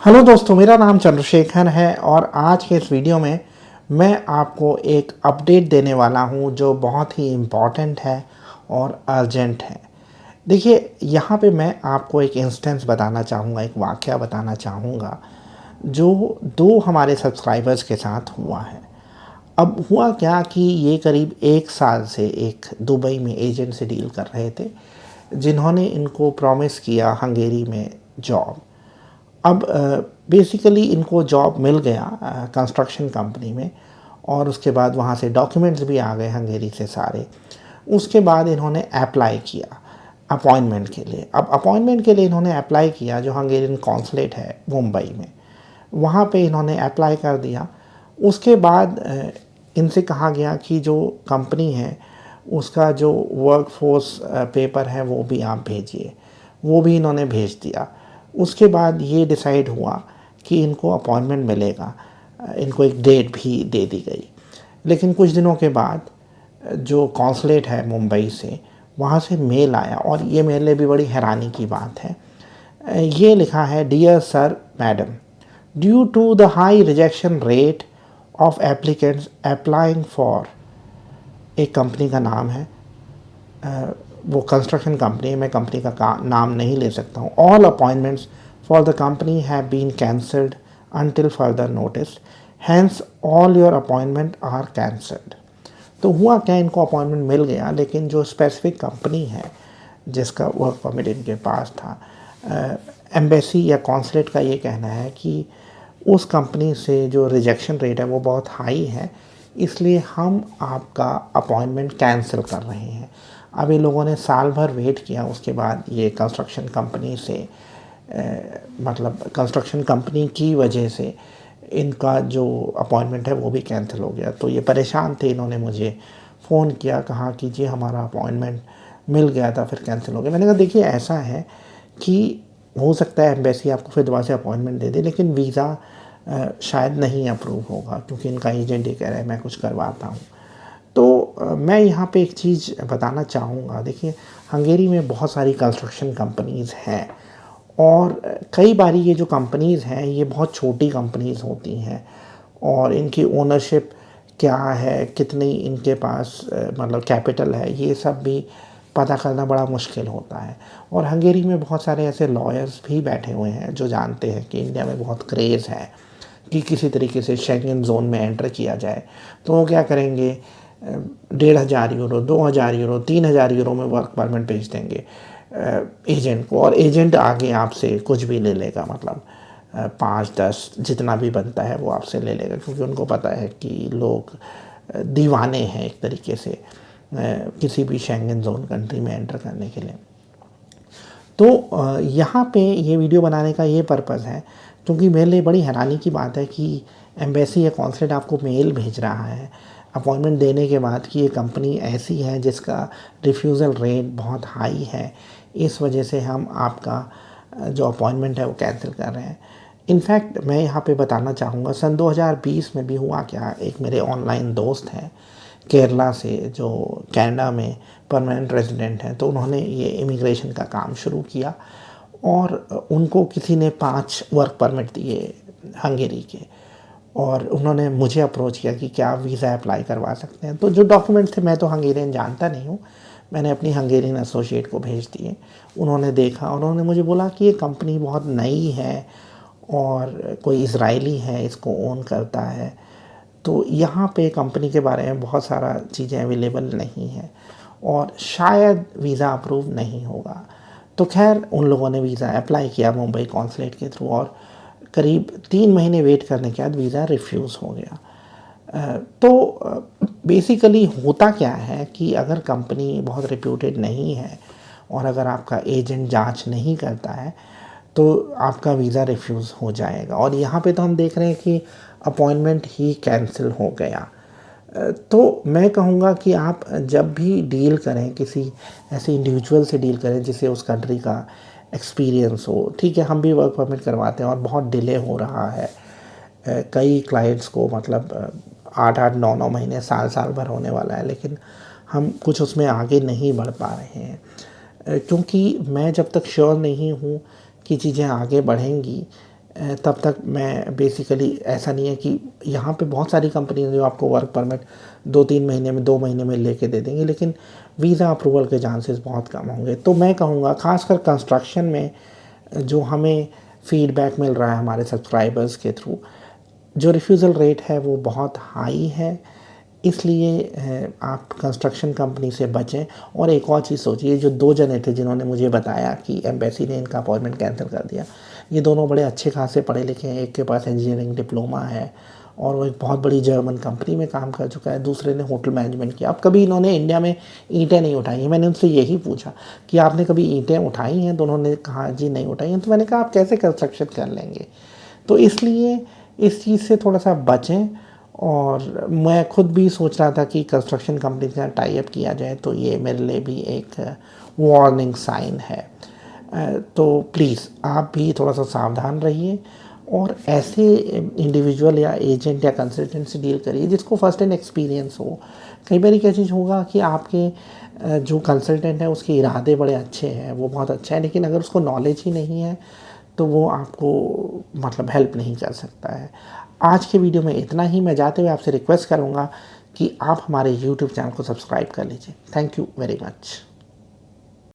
Hello दोस्तों, मेरा नाम चंद्रशेखर है और आज के इस वीडियो में मैं आपको एक अपडेट देने वाला हूं जो बहुत ही इम्पॉर्टेंट है और अर्जेंट है। देखिए, यहाँ पे मैं आपको एक इंस्टेंस बताना चाहूँगा, एक वाक़या बताना चाहूँगा जो दो हमारे सब्सक्राइबर्स के साथ हुआ है। अब हुआ क्या कि ये करीब 1 साल से एक दुबई में एजेंट से डील कर रहे थे, जिन्होंने इनको प्रॉमिस किया हंगेरी में जॉब। अब बेसिकली इनको जॉब मिल गया कंस्ट्रक्शन कंपनी में, और उसके बाद वहाँ से डॉक्यूमेंट्स भी आ गए हंगेरी से सारे। उसके बाद इन्होंने अप्लाई किया अपॉइंटमेंट के लिए। अब अपॉइंटमेंट के लिए इन्होंने अप्लाई किया जो हंगेरियन कॉन्सुलेट है मुंबई में, वहाँ पे इन्होंने अप्लाई कर दिया। उसके बाद इनसे कहा गया कि जो कंपनी है उसका जो वर्क फोर्स पेपर है वो भी आप भेजिए। वो भी इन्होंने भेज दिया। उसके बाद ये डिसाइड हुआ कि इनको अपॉइंटमेंट मिलेगा, इनको एक डेट भी दे दी गई। लेकिन कुछ दिनों के बाद जो कॉन्सुलेट है मुंबई से, वहाँ से मेल आया, और ये मेरे लिए भी बड़ी हैरानी की बात है। ये लिखा है, dear sir madam, due to the high rejection rate of applicants applying for, एक कंपनी का नाम है, वो कंस्ट्रक्शन कंपनी है, मैं कंपनी का नाम नहीं ले सकता हूँ। All appointments for the company have been cancelled until further notice, hence all your appointment are cancelled. तो हुआ क्या, इनको अपॉइंटमेंट मिल गया, लेकिन जो स्पेसिफिक कंपनी है जिसका वर्क परमिट इनके पास था, एम्बेसी या कॉन्सुलेट का ये कहना है कि उस कंपनी से जो रिजेक्शन रेट है वो बहुत हाई है, इसलिए हम आपका अपॉइंटमेंट कैंसिल कर रहे हैं। अब ये लोगों ने साल भर वेट किया, उसके बाद ये कंस्ट्रक्शन कंपनी से मतलब कंस्ट्रक्शन कंपनी की वजह से इनका जो अपॉइंटमेंट है वो भी कैंसिल हो गया। तो ये परेशान थे, इन्होंने मुझे फ़ोन किया, कहा कि जी हमारा अपॉइंटमेंट मिल गया था फिर कैंसिल हो गया। मैंने कहा देखिए, ऐसा है कि हो सकता है एम्बेसी आपको फिर दोबारा से अपॉइंटमेंट दे दे, लेकिन वीज़ा शायद नहीं अप्रूव होगा, क्योंकि इनका एजेंट ये कह रहा है मैं कुछ करवाता हूँ। तो मैं यहाँ पे एक चीज़ बताना चाहूँगा। देखिए, हंगेरी में बहुत सारी कंस्ट्रक्शन कंपनीज़ हैं, और कई बारी ये जो कंपनीज़ हैं ये बहुत छोटी कंपनीज़ होती हैं, और इनकी ओनरशिप क्या है, कितनी इनके पास मतलब कैपिटल है, ये सब भी पता करना बड़ा मुश्किल होता है। और हंगेरी में बहुत सारे ऐसे लॉयर्स भी बैठे हुए हैं जो जानते हैं कि इंडिया में बहुत क्रेज़ है कि किसी तरीके से शेंगन जोन में एंटर किया जाए। तो वो क्या करेंगे, 1,500 यूरो, 2,000 यूरो, 3,000 यूरो में वर्क परमिट भेज देंगे एजेंट को, और एजेंट आगे आपसे कुछ भी ले लेगा, मतलब 5-10 जितना भी बनता है वो आपसे ले लेगा, क्योंकि उनको पता है कि लोग दीवाने हैं एक तरीके से किसी भी शेंगन जोन कंट्री में एंटर करने के लिए। तो यहाँ पे ये वीडियो बनाने का ये पर्पज़ है, क्योंकि मेरे लिए बड़ी हैरानी की बात है कि एम्बेसी या कॉन्सुलेट आपको मेल भेज रहा है अपॉइंटमेंट देने के बाद कि ये कंपनी ऐसी है जिसका रिफ्यूज़ल रेट बहुत हाई है, इस वजह से हम आपका जो अपॉइंटमेंट है वो कैंसिल कर रहे हैं। इनफैक्ट मैं यहाँ पे बताना चाहूँगा, सन 2020 में भी हुआ क्या, एक मेरे ऑनलाइन दोस्त हैं केरला से जो कनाडा में परमानेंट रेजिडेंट हैं, तो उन्होंने ये इमिग्रेशन का काम शुरू किया, और उनको किसी ने 5 वर्क परमिट दिए हंगेरी के, और उन्होंने मुझे अप्रोच किया कि क्या आप वीज़ा अप्लाई करवा सकते हैं। तो जो डॉक्यूमेंट्स थे, मैं तो हंगेरियन जानता नहीं हूँ, मैंने अपनी हंगेरियन एसोसिएट को भेज दिए। उन्होंने देखा, उन्होंने मुझे बोला कि ये कंपनी बहुत नई है और कोई इजरायली है इसको ओन करता है, तो यहाँ पे कंपनी के बारे में बहुत सारा चीज़ें अवेलेबल नहीं है, और शायद वीज़ा अप्रूव नहीं होगा। तो खैर उन लोगों ने वीज़ा अप्लाई किया मुंबई कॉन्सुलेट के थ्रू, और करीब 3 महीने वेट करने के बाद वीज़ा रिफ्यूज़ हो गया। तो बेसिकली होता क्या है कि अगर कंपनी बहुत रिप्यूटेड नहीं है और अगर आपका एजेंट जांच नहीं करता है तो आपका वीज़ा रिफ्यूज़ हो जाएगा। और यहाँ पे तो हम देख रहे हैं कि अपॉइंटमेंट ही कैंसिल हो गया। तो मैं कहूँगा कि आप जब भी डील करें किसी ऐसे इंडिविजुअल से डील करें जिसे उस कंट्री का एक्सपीरियंस हो। ठीक है, हम भी वर्क परमिट करवाते हैं और बहुत डिले हो रहा है, कई क्लाइंट्स को मतलब 8-8, 9-9 महीने, साल भर होने वाला है, लेकिन हम कुछ उसमें आगे नहीं बढ़ पा रहे हैं, क्योंकि मैं जब तक श्योर नहीं हूँ कि चीज़ें आगे बढ़ेंगी, तब तक मैं बेसिकली, ऐसा नहीं है कि यहाँ पे बहुत सारी कंपनी जो आपको वर्क परमिट 2-3 महीने में, 2 महीने में लेके दे देंगे, लेकिन वीज़ा अप्रूवल के चांसेस बहुत कम होंगे। तो मैं कहूँगा ख़ासकर कंस्ट्रक्शन में जो हमें फीडबैक मिल रहा है हमारे सब्सक्राइबर्स के थ्रू, जो रिफ्यूज़ल रेट है वो बहुत हाई है। इसलिए आप कंस्ट्रक्शन कंपनी से बचें। और एक और चीज़ सोचिए, जो 2 जने थे जिन्होंने मुझे बताया कि एम्बेसी ने इनका अपॉइंटमेंट कैंसिल कर दिया, ये दोनों बड़े अच्छे खासे पढ़े लिखे हैं। एक के पास इंजीनियरिंग डिप्लोमा है और वो एक बहुत बड़ी जर्मन कंपनी में काम कर चुका है, दूसरे ने होटल मैनेजमेंट किया। अब कभी इन्होंने इंडिया में ईंटें नहीं उठाई हैं। मैंने उनसे यही पूछा कि आपने कभी ईंटें उठाई हैं? तो उन्होंने कहा जी नहीं उठाई हैं। तो मैंने कहा आप कैसे कंस्ट्रक्शन कर लेंगे? तो इसलिए इस चीज़ से थोड़ा सा बचें। और मैं खुद भी सोच रहा था कि कंस्ट्रक्शन कंपनी के साथ टाई अप किया जाए, तो ये मेरे लिए भी एक वार्निंग साइन है। तो प्लीज़ आप भी थोड़ा सा सावधान रहिए और ऐसे इंडिविजुअल या एजेंट या कंसल्टेंट से डील करिए जिसको फर्स्ट हैंड एक्सपीरियंस हो। कई बार क्या चीज़ होगा कि आपके जो कंसल्टेंट है उसके इरादे बड़े अच्छे हैं, वो बहुत अच्छा है, लेकिन अगर उसको नॉलेज ही नहीं है तो वो आपको मतलब हेल्प नहीं कर सकता है। आज के वीडियो में इतना ही। मैं जाते हुए आपसे रिक्वेस्ट करूँगा कि आप हमारे यूट्यूब चैनल को सब्सक्राइब कर लीजिए। Thank you very much.